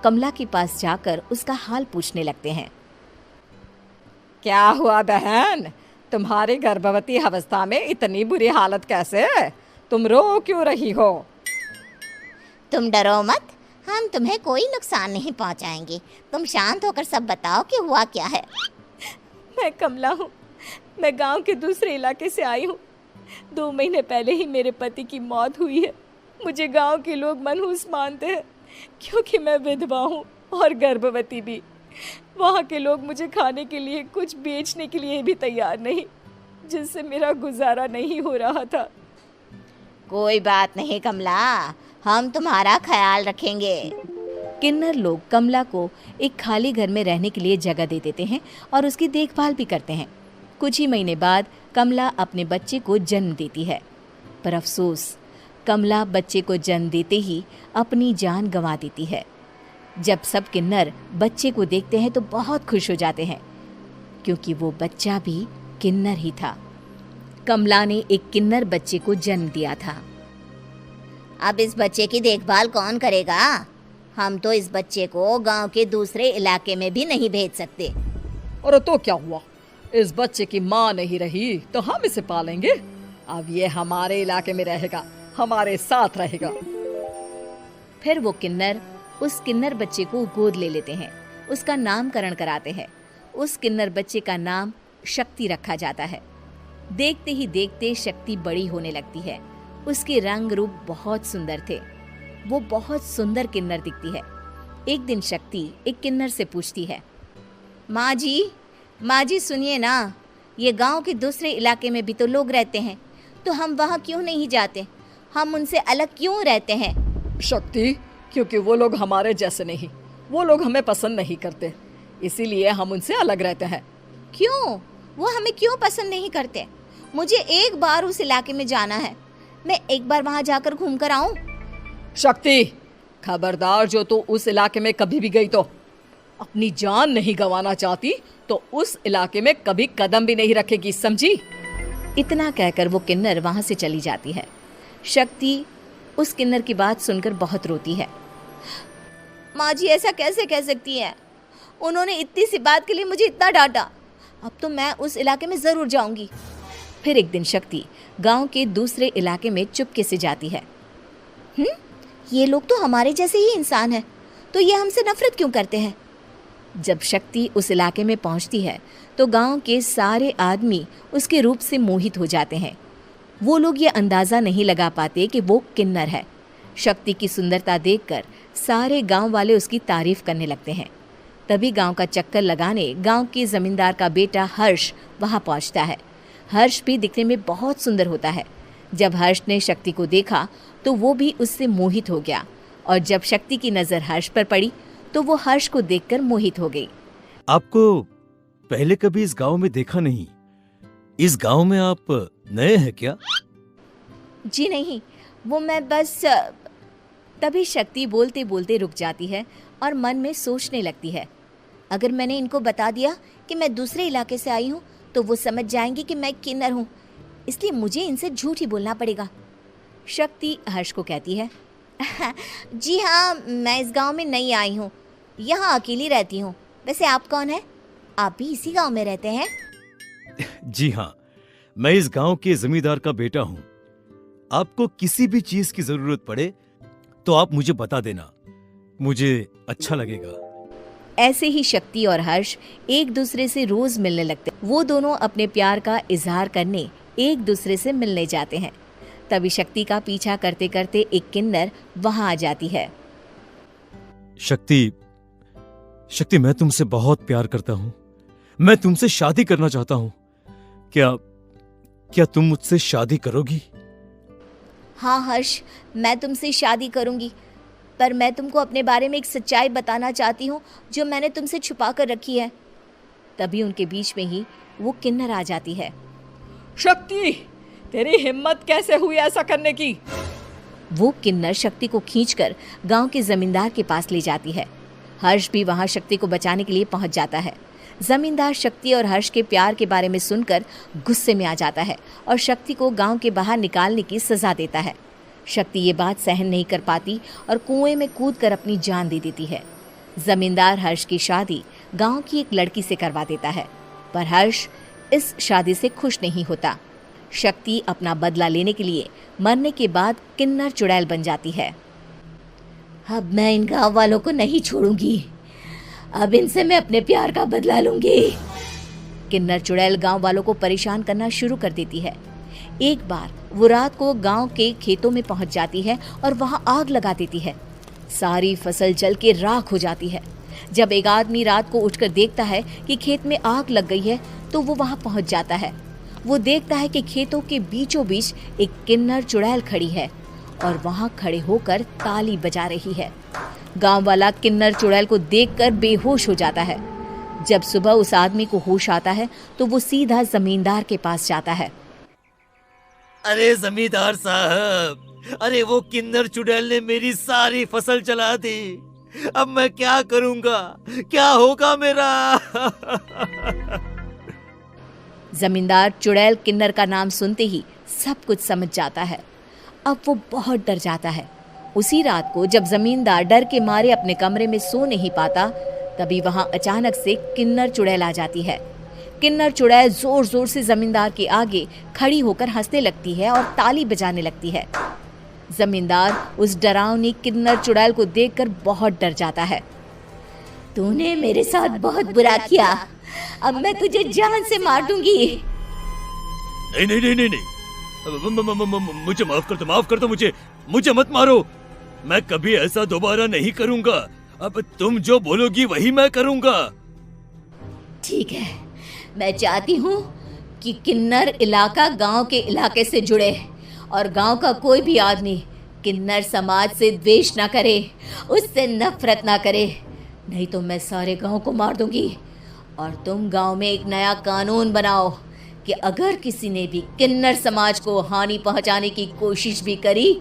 कमला के पास जाकर उसका हाल पूछने लगते हैं। क्या हुआ बहन, तुम्हारी गर्भवती अवस्था में इतनी बुरी हालत कैसे? तुम रो क्यों रही हो? तुम डरो मत, हम तुम्हें कोई नुकसान नहीं पहुंचाएंगे। तुम शांत होकर सब बताओ कि हुआ क्या है। मैं कमला हूँ, मैं गांव के दूसरे इलाके से आई हूँ। 2 महीने पहले ही मेरे पति की मौत हुई है। मुझे गांव के लोग मनहूस मानते हैं क्योंकि मैं विधवा हूँ और गर्भवती भी। वहाँ के लोग मुझे खाने के लिए कुछ बेचने के लिए भी तैयार नहीं, जिससे मेरा गुजारा नहीं हो रहा था। कोई बात नहीं कमला, हम तुम्हारा ख्याल रखेंगे। किन्नर लोग कमला को एक खाली घर में रहने के लिए जगह दे देते हैं और उसकी देखभाल भी करते हैं। कुछ ही महीने बाद कमला अपने बच्चे को जन्म देती है, पर अफसोस कमला बच्चे को जन्म देते ही अपनी जान गंवा देती है। जब सब किन्नर बच्चे को देखते हैं तो बहुत खुश हो जाते हैं, क्योंकि वो बच्चा भी किन्नर ही था। कमला ने एक किन्नर बच्चे को जन्म दिया था। अब इस बच्चे की देखभाल कौन करेगा? हम तो इस बच्चे को गांव के दूसरे इलाके में भी नहीं भेज सकते। और तो क्या हुआ, इस बच्चे की माँ नहीं रही तो हम इसे पालेंगे। अब ये हमारे इलाके में रहेगा, हमारे साथ रहेगा। फिर वो किन्नर उस किन्नर बच्चे को गोद ले लेते हैं, उसका नामकरण कराते हैं। उस किन्नर बच्चे का नाम शक्ति रखा जाता है। देखते ही देखते शक्ति बड़ी होने लगती है। उसके रंग रूप बहुत सुंदर थे। वो बहुत सुंदर किन्नर दिखती है। एक दिन शक्ति एक किन्नर से पूछती है, माँ जी सुनिए ना, ये गांव के दूसरे इलाके में भी तो लोग रहते हैं, तो हम वहाँ क्यों नहीं जाते? हम उनसे अलग क्यों रहते हैं? शक्ति, क्योंकि वो लोग हमारे जैसे नहीं, वो लोग हमें पसंद नहीं करते, इसीलिए हम उनसे अलग रहते हैं। क्यों? वो हमें क्यों पसंद नहीं करते? मुझे एक बार उस इलाके में जाना है, मैं एक बार वहाँ जाकर घूम कर आऊं। शक्ति, खबरदार, जो तू उस इलाके में कभी भी गई तो अपनी जान नहीं गंवाना चाहती तो उस इलाके में कभी कदम भी नहीं रखेगी, समझी? इतना कहकर वो किन्नर वहां से चली जाती है। शक्ति उस किन्नर की बात सुनकर बहुत रोती है। माँ जी ऐसा कैसे कह सकती है? उन्होंने इतनी सी बात के लिए मुझे इतना डांटा। अब तो मैं उस इलाके में जरूर जाऊंगी। फिर एक दिन शक्ति गांव के दूसरे इलाके में चुपके से जाती है। ये लोग तो हमारे जैसे ही इंसान हैं, तो ये हमसे नफरत क्यों करते हैं? जब शक्ति उस इलाके में पहुंचती है तो गांव के सारे आदमी उसके रूप से मोहित हो जाते हैं। वो लोग ये अंदाज़ा नहीं लगा पाते कि वो किन्नर है। शक्ति की सुंदरता देखकर सारे गांव वाले उसकी तारीफ करने लगते हैं। तभी गांव का चक्कर लगाने गांव के जमींदार का बेटा हर्ष वहां पहुंचता है। हर्ष भी दिखने में बहुत सुंदर होता है। जब हर्ष ने शक्ति को देखा तो वो भी उससे मोहित हो गया, और जब शक्ति की नज़र हर्ष पर पड़ी तो वो हर्ष को देखकर मोहित हो गई। आपको पहले कभी इस गांव में देखा नहीं। इस गांव में आप नए हैं क्या? जी नहीं, वो मैं बस। तभी शक्ति बोलते बोलते रुक जाती है और मन में सोचने लगती है, अगर मैंने इनको बता दिया कि मैं दूसरे इलाके से आई हूँ तो वो समझ जाएंगे कि मैं किन्नर हूँ, इसलिए मुझे इनसे झूठ ही बोलना पड़ेगा। शक्ति हर्ष को कहती है, जी हाँ, मैं इस गांव में नई आई हूँ, यहाँ अकेली रहती हूँ। वैसे आप कौन है? आप भी इसी गांव में रहते हैं? जी हाँ, मैं इस गांव के जमींदार का बेटा हूँ। आपको किसी भी चीज की जरूरत पड़े तो आप मुझे बता देना, मुझे अच्छा लगेगा। ऐसे ही शक्ति और हर्ष एक दूसरे से रोज मिलने लगते। वो दोनों अपने प्यार का इजहार करने एक दूसरे से मिलने जाते हैं। तभी शक्ति का पीछा करते करते एक किन्नर वहां आ जाती है। शक्ति, मैं तुमसे बहुत प्यार करता हूँ। मैं तुमसे शादी करना चाहता हूँ। क्या तुम मुझसे शादी करोगी? हाँ हर्ष, मैं तुमसे शादी करूंगी, पर मैं तुमको अपने बारे में एक सच्चाई बताना चाहती हूँ जो मैंने तुमसे छुपा कर रखी है। तभी उनके बीच में ही वो किन्नर आ जाती है। शक्ति, तेरी हिम्मत कैसे हुई ऐसा करने की? वो किन्नर शक्ति को खींचकर गांव के जमींदार के पास ले जाती है। हर्ष भी वहां शक्ति को बचाने के लिए पहुंच जाता है। जमींदार शक्ति और हर्ष के प्यार के बारे में सुनकर गुस्से में आ जाता है और शक्ति को गांव के बाहर निकालने की सजा देता है। शक्ति ये बात सहन नहीं कर पाती और कुएं में कूदकर अपनी जान दे देती है। जमींदार हर्ष की शादी गांव की एक लड़की से करवा देता है, पर हर्ष इस शादी से खुश नहीं होता। शक्ति अपना बदला लेने के लिए मरने के बाद किन्नर चुड़ैल बन जाती है। अब मैं इन गांव वालों को नहीं छोड़ूंगी, अब इनसे मैं अपने प्यार का बदला लूंगी। किन्नर चुड़ैल गांव वालों को परेशान करना शुरू कर देती है। एक बार वो रात को गांव के खेतों में पहुंच जाती है और वहां आग लगा देती है। सारी फसल जल के राख हो जाती है। जब एक आदमी रात को उठकर देखता है कि खेत में आग लग गई है तो वो वहां पहुंच जाता है। वो देखता है कि खेतों के बीचों बीच एक किन्नर चुड़ैल खड़ी है और वहां खड़े होकर ताली बजा रही है। गांव वाला किन्नर चुड़ैल को देखकर बेहोश हो जाता है। जब सुबह उस आदमी को होश आता है तो वो सीधा जमींदार के पास जाता है। अरे जमींदार साहब, अरे वो किन्नर चुड़ैल ने मेरी सारी फसल जला दी। अब मैं क्या करूंगा, क्या होगा मेरा? जमींदार चुड़ैल किन्नर का नाम सुनते ही सब कुछ समझ जाता है। अब वो बहुत डर जाता है। उसी रात को जब जमींदार डर के मारे अपने कमरे में सो नहीं पाता, तभी वहां अचानक से किन्नर चुड़ैल आ जाती है। किन्नर चुड़ैल जोर जोर से जमींदार के आगे खड़ी होकर हंसने लगती है और ताली बजाने लगती है। जमींदार उस डरावनी किन्नर चुड़ैल को देखकर बहुत डर जाता है। तूने मेरे साथ बहुत बुरा किया, अब मैं तुझे जान से मार दूंगी। नहीं नहीं नहीं नहीं नहीं, मुझे माफ कर दो, मुझे मत मारो। मैं कभी ऐसा दोबारा नहीं करूंगा। अब तुम जो बोलोगी वही मैं करूंगा। ठीक है, मैं चाहती हूँ कि किन्नर इलाका गांव के इलाके से जुड़े और गांव का कोई भी आदमी किन्नर समाज से द्वेष ना करे, उससे नफरत ना करे, नहीं तो मैं सारे गांव को मार दूंगी। और तुम गांव में एक नया कानून बनाओ कि अगर किसी ने भी किन्नर समाज को हानि पहुंचाने की कोशिश भी करी